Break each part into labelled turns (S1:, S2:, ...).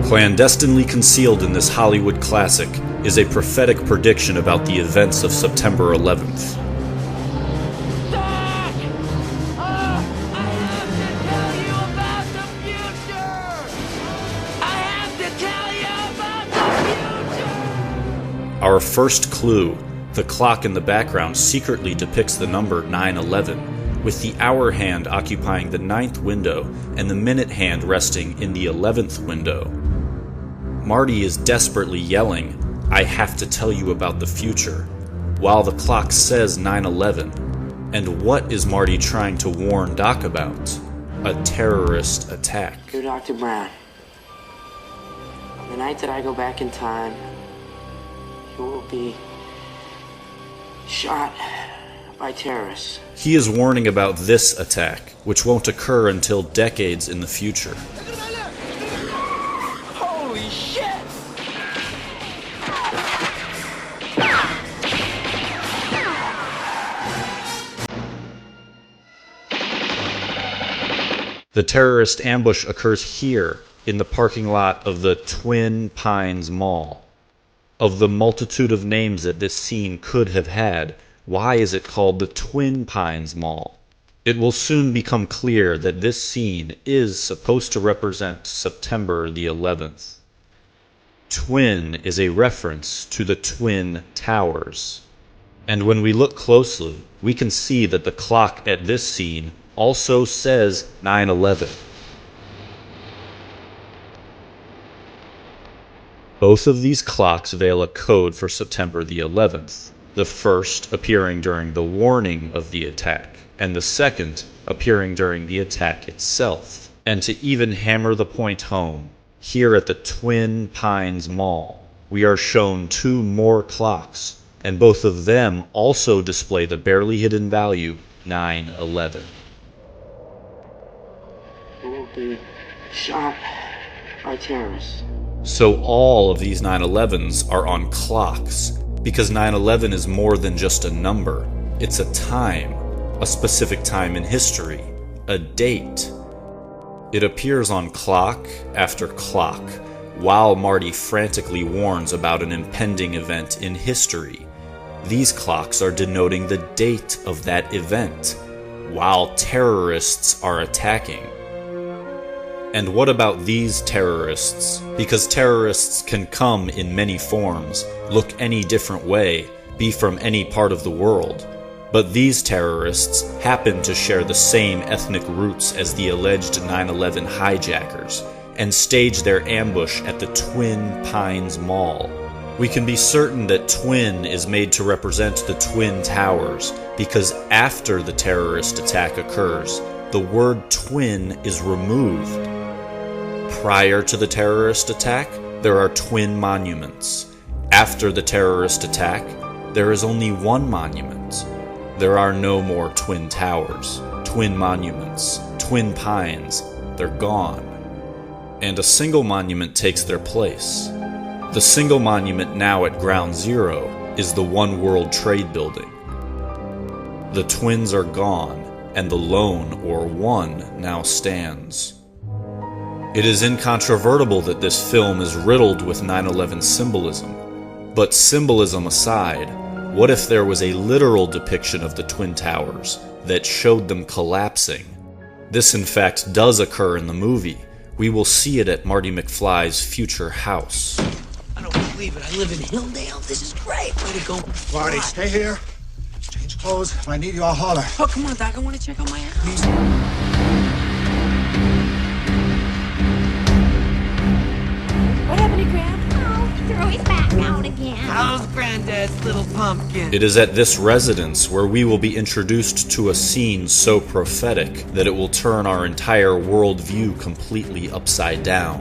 S1: Clandestinely concealed in this Hollywood classic is a prophetic prediction about the events of September 11th.
S2: Doc! I have to tell you about the future! I have to tell you about the future!
S1: Our first clue, the clock in the background secretly depicts the number 9/11, with the hour hand occupying the 9th window and the minute hand resting in the 11th window. Marty is desperately yelling, "I have to tell you about the future," while the clock says 9/11. And what is Marty trying to warn Doc about? A terrorist attack.
S3: Dear Dr. Brown, on the night that I go back in time, you will be shot by terrorists.
S1: He is warning about this attack, which won't occur until decades in the future.
S2: Holy shit!
S1: The terrorist ambush occurs here, in the parking lot of the Twin Pines Mall. Of the multitude of names that this scene could have had, why is it called the Twin Pines Mall? It will soon become clear that this scene is supposed to represent September the 11th. Twin is a reference to the Twin Towers. And when we look closely, we can see that the clock at this scene also says 9/11. Both of these clocks veil a code for September the 11th, the first appearing during the warning of the attack, and the second appearing during the attack itself. And to even hammer the point home, here at the Twin Pines Mall, we are shown two more clocks, and both of them also display the barely hidden value 9/11.
S3: You will be shot by terrorists.
S1: So all of these 9/11s are on clocks, because 9/11 is more than just a number. It's a time, a specific time in history, a date. It appears on clock after clock, while Marty frantically warns about an impending event in history. These clocks are denoting the date of that event, while terrorists are attacking. And what about these terrorists? Because terrorists can come in many forms, look any different way, be from any part of the world. But these terrorists happen to share the same ethnic roots as the alleged 9/11 hijackers, and stage their ambush at the Twin Pines Mall. We can be certain that Twin is made to represent the Twin Towers, because after the terrorist attack occurs, the word twin is removed. Prior to the terrorist attack, there are twin monuments. After the terrorist attack, there is only one monument. There are no more twin towers, twin monuments, twin pines. They're gone. And a single monument takes their place. The single monument now at Ground Zero is the One World Trade Building. The twins are gone, and the lone, or one, now stands. It is incontrovertible that this film is riddled with 9/11 symbolism. But symbolism aside, what if there was a literal depiction of the Twin Towers that showed them collapsing? This in fact does occur in the movie. We will see it at Marty McFly's future house.
S4: I don't believe it. I live in Hilldale. This is great. Way to go.
S5: Marty, stay here. Change clothes. If I need you, I'll holler.
S4: Oh, come on, Doc. I want to check out my house.
S5: Please.
S6: What happened to Grandpa? Oh, he threw his back out again.
S4: How's Granddad's little pumpkin?
S1: It is at this residence where we will be introduced to a scene so prophetic that it will turn our entire worldview completely upside down.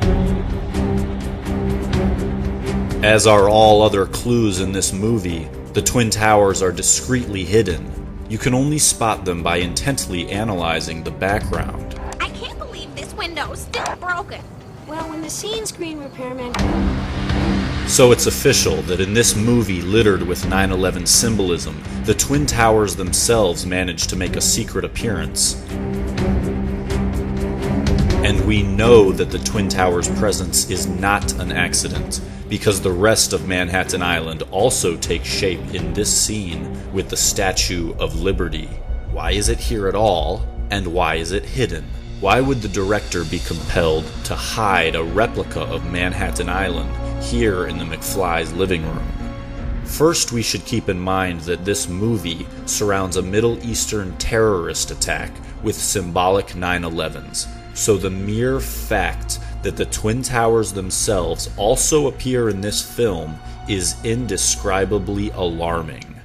S1: As are all other clues in this movie, the Twin Towers are discreetly hidden. You can only spot them by intently analyzing the background.
S6: I can't believe this window's still broken.
S7: Well, when the scene screen repairman...
S1: So it's official that in this movie littered with 9/11 symbolism, the Twin Towers themselves managed to make a secret appearance. And we know that the Twin Towers' presence is not an accident, because the rest of Manhattan Island also takes shape in this scene with the Statue of Liberty. Why is it here at all, and why is it hidden? Why would the director be compelled to hide a replica of Manhattan Island here in the McFly's living room? First, we should keep in mind that this movie surrounds a Middle Eastern terrorist attack with symbolic 9/11s, so the mere fact that the Twin Towers themselves also appear in this film is indescribably alarming.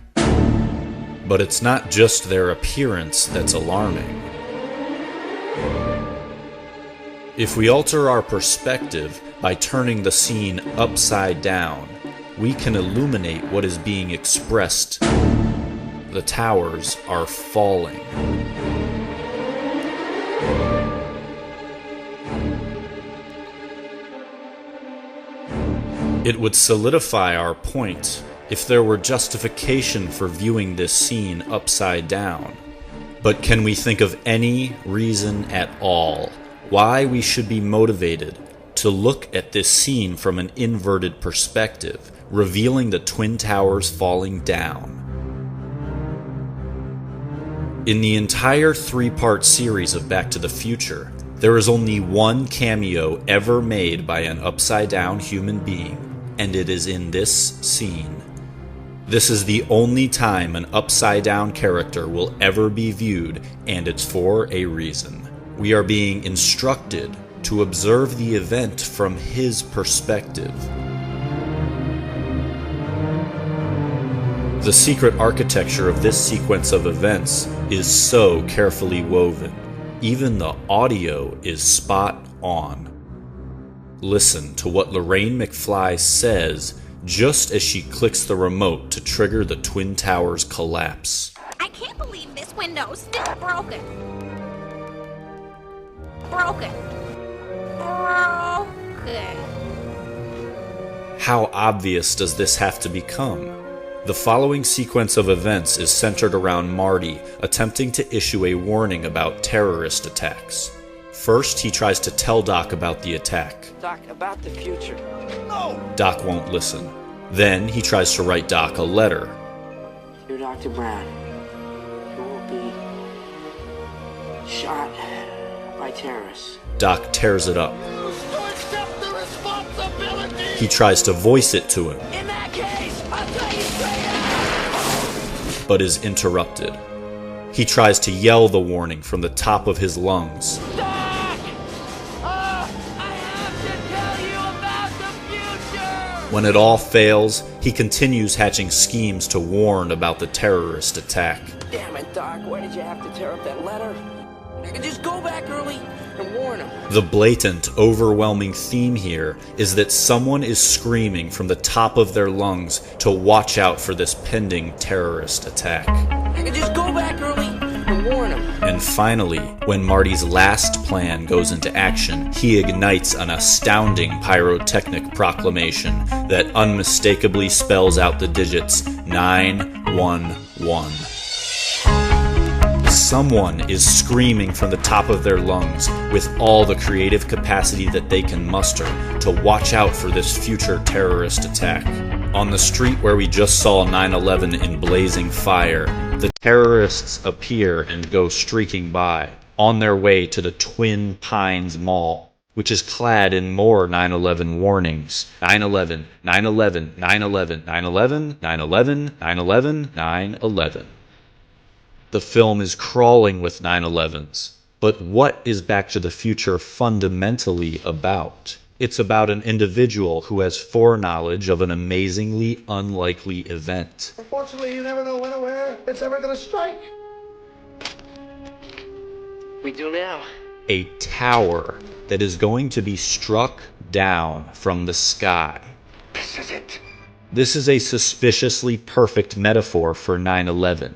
S1: But it's not just their appearance that's alarming. If we alter our perspective by turning the scene upside down, we can illuminate what is being expressed. The towers are falling. It would solidify our point if there were justification for viewing this scene upside down. But can we think of any reason at all why we should be motivated to look at this scene from an inverted perspective, revealing the Twin Towers falling down? In the entire 3-part series of Back to the Future, there is only one cameo ever made by an upside-down human being, and it is in this scene. This is the only time an upside-down character will ever be viewed, and it's for a reason. We are being instructed to observe the event from his perspective. The secret architecture of this sequence of events is so carefully woven. Even the audio is spot on. Listen to what Lorraine McFly says just as she clicks the remote to trigger the Twin Towers collapse.
S6: I can't believe this window's still broken. Broken.
S1: How obvious does this have to become? The following sequence of events is centered around Marty attempting to issue a warning about terrorist attacks. First, he tries to tell Doc about the attack.
S3: Doc, about the future.
S1: Doc won't listen. Then he tries to write Doc a letter.
S3: Dear Dr. Brown, you will be shot by terrorists.
S1: Doc tears it up.
S2: To accept the responsibility!
S1: He tries to voice it to him,
S2: In that case, I'll tell you straight out!
S1: but is interrupted. He tries to yell the warning from the top of his lungs,
S2: Doc! I have to tell you about the future!
S1: When it all fails, he continues hatching schemes to warn about the terrorist attack.
S3: Damn it, Doc, why did you have to tear up that letter? I could just go back early and warn him.
S1: The blatant, overwhelming theme here is that someone is screaming from the top of their lungs to watch out for this pending terrorist attack.
S3: I could just go back early and warn him.
S1: And finally, when Marty's last plan goes into action, he ignites an astounding pyrotechnic proclamation that unmistakably spells out the digits 911. Someone is screaming from the top of their lungs with all the creative capacity that they can muster to watch out for this future terrorist attack. On the street where we just saw 9/11 in blazing fire, the terrorists appear and go streaking by, on their way to the Twin Pines Mall, which is clad in more 9/11 warnings. 9/11, 9/11, 9/11, 9/11, 9/11, 9/11, 9/11. The film is crawling with 9/11s. But what is Back to the Future fundamentally about? It's about an individual who has foreknowledge of an amazingly unlikely event.
S5: Unfortunately, you never know when or where it's ever gonna strike.
S3: We do now.
S1: A tower that is going to be struck down from the sky.
S5: This is it.
S1: This is a suspiciously perfect metaphor for 9/11.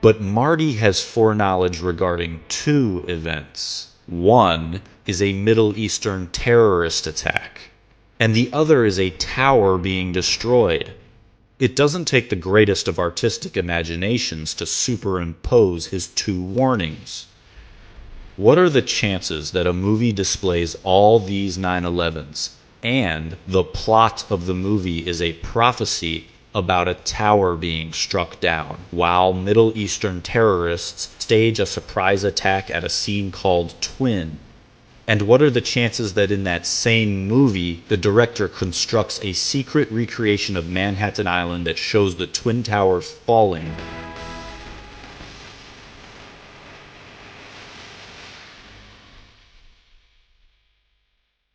S1: But Marty has foreknowledge regarding two events. One is a Middle Eastern terrorist attack, and the other is a tower being destroyed. It doesn't take the greatest of artistic imaginations to superimpose his two warnings. What are the chances that a movie displays all these 9/11s, and the plot of the movie is a prophecy about a tower being struck down, while Middle Eastern terrorists stage a surprise attack at a scene called Twin? And what are the chances that in that same movie, the director constructs a secret recreation of Manhattan Island that shows the Twin Towers falling?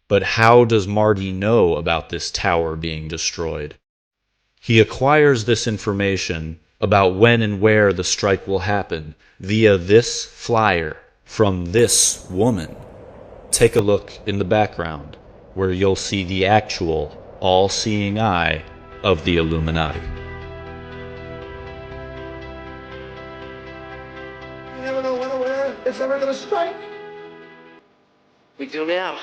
S1: But how does Marty know about this tower being destroyed? He acquires this information about when and where the strike will happen via this flyer from this woman. Take a look in the background, where you'll see the actual all-seeing eye of the Illuminati.
S5: You never know when or where it's ever gonna strike.
S3: We do now.